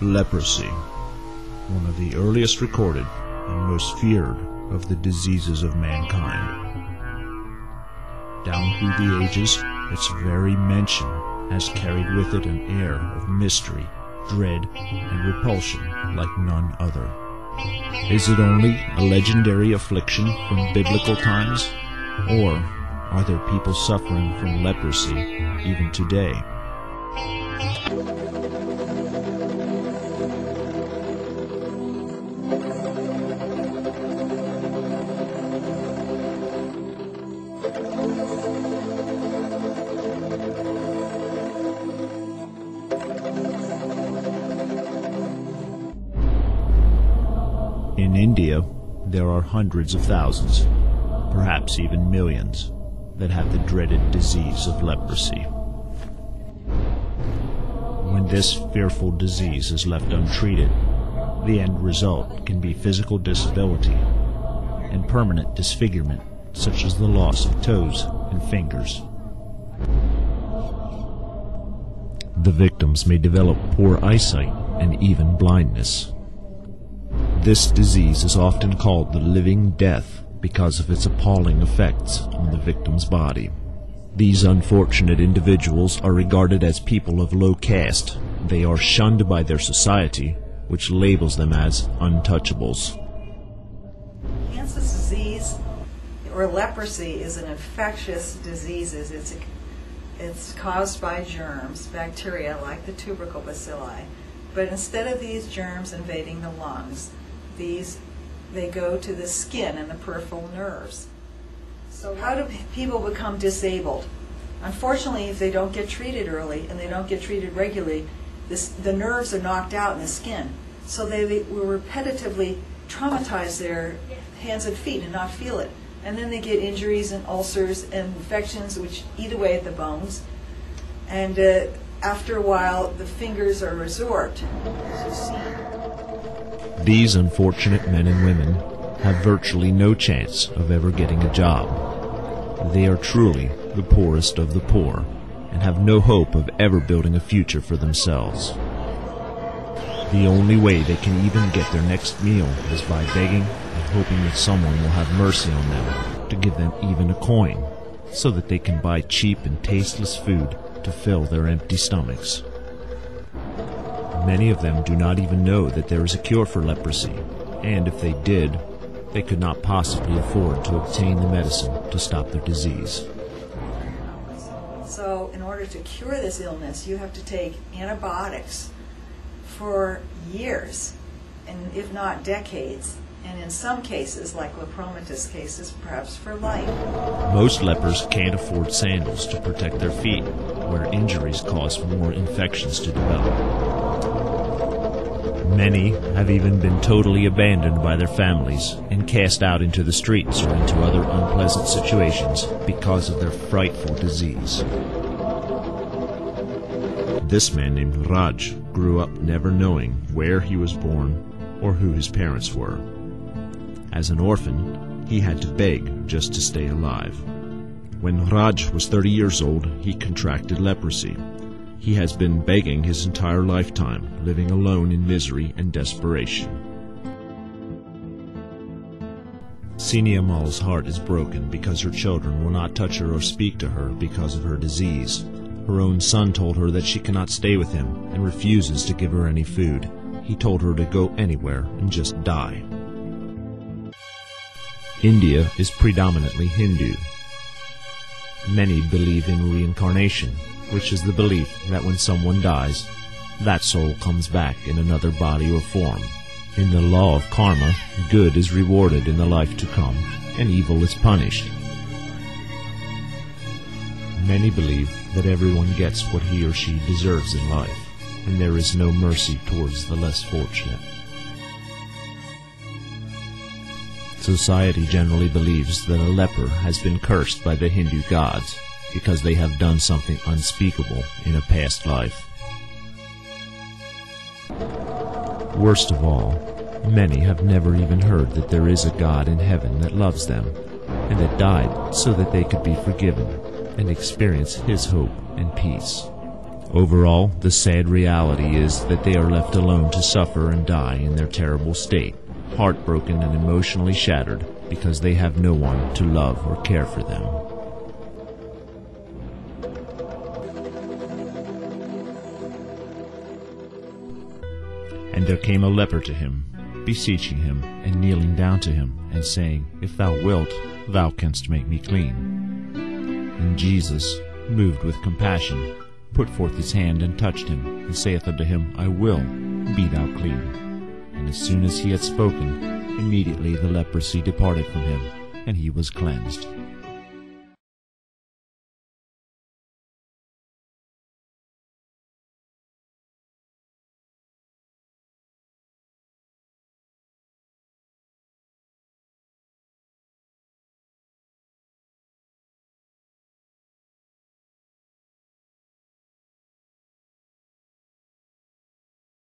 Leprosy, one of the earliest recorded and most feared of the diseases of mankind. Down through the ages, its very mention has carried with it an air of mystery, dread, and repulsion like none other. Is it only a legendary affliction from biblical times, or are there people suffering from leprosy even today? In India, there are hundreds of thousands, perhaps even millions, that have the dreaded disease of leprosy. When this fearful disease is left untreated, the end result can be physical disability and permanent disfigurement, such as the loss of toes and fingers. The victims may develop poor eyesight and even blindness. This disease is often called the living death because of its appalling effects on the victim's body. These unfortunate individuals are regarded as people of low caste. They are shunned by their society, which labels them as untouchables. Hansen's disease, or leprosy, is an infectious disease. It's caused by germs, bacteria like the tubercle bacilli. But instead of these germs invading the lungs, they go to the skin and the peripheral nerves. So how do people become disabled? Unfortunately, if they don't get treated early and they don't get treated regularly, the nerves are knocked out in the skin. So they will repetitively traumatize their hands and feet and not feel it. And then they get injuries and ulcers and infections which eat away at the bones. And after a while, the fingers are resorbed, as you see. These unfortunate men and women have virtually no chance of ever getting a job. They are truly the poorest of the poor and have no hope of ever building a future for themselves. The only way they can even get their next meal is by begging and hoping that someone will have mercy on them to give them even a coin so that they can buy cheap and tasteless food to fill their empty stomachs. Many of them do not even know that there is a cure for leprosy, and if they did, they could not possibly afford to obtain the medicine to stop their disease. So in order to cure this illness, you have to take antibiotics for years, and if not decades, and in some cases, like lepromatous cases, perhaps for life. Most lepers can't afford sandals to protect their feet, where injuries cause more infections to develop. Many have even been totally abandoned by their families and cast out into the streets or into other unpleasant situations because of their frightful disease. This man named Raj grew up never knowing where he was born or who his parents were. As an orphan, he had to beg just to stay alive. When Raj was 30 years old, he contracted leprosy. He has been begging his entire lifetime, living alone in misery and desperation. Sini Amal's heart is broken because her children will not touch her or speak to her because of her disease. Her own son told her that she cannot stay with him and refuses to give her any food. He told her to go anywhere and just die. India is predominantly Hindu. Many believe in reincarnation, which is the belief that when someone dies, that soul comes back in another body or form. In the law of karma, good is rewarded in the life to come, and evil is punished. Many believe that everyone gets what he or she deserves in life, and there is no mercy towards the less fortunate. Society generally believes that a leper has been cursed by the Hindu gods because they have done something unspeakable in a past life. Worst of all, many have never even heard that there is a God in heaven that loves them, and that died so that they could be forgiven and experience His hope and peace. Overall, the sad reality is that they are left alone to suffer and die in their terrible state, heartbroken and emotionally shattered because they have no one to love or care for them. And there came a leper to him, beseeching him, and kneeling down to him, and saying, If thou wilt, thou canst make me clean. And Jesus, moved with compassion, put forth his hand and touched him, and saith unto him, I will, be thou clean. And as soon as he had spoken, immediately the leprosy departed from him, and he was cleansed.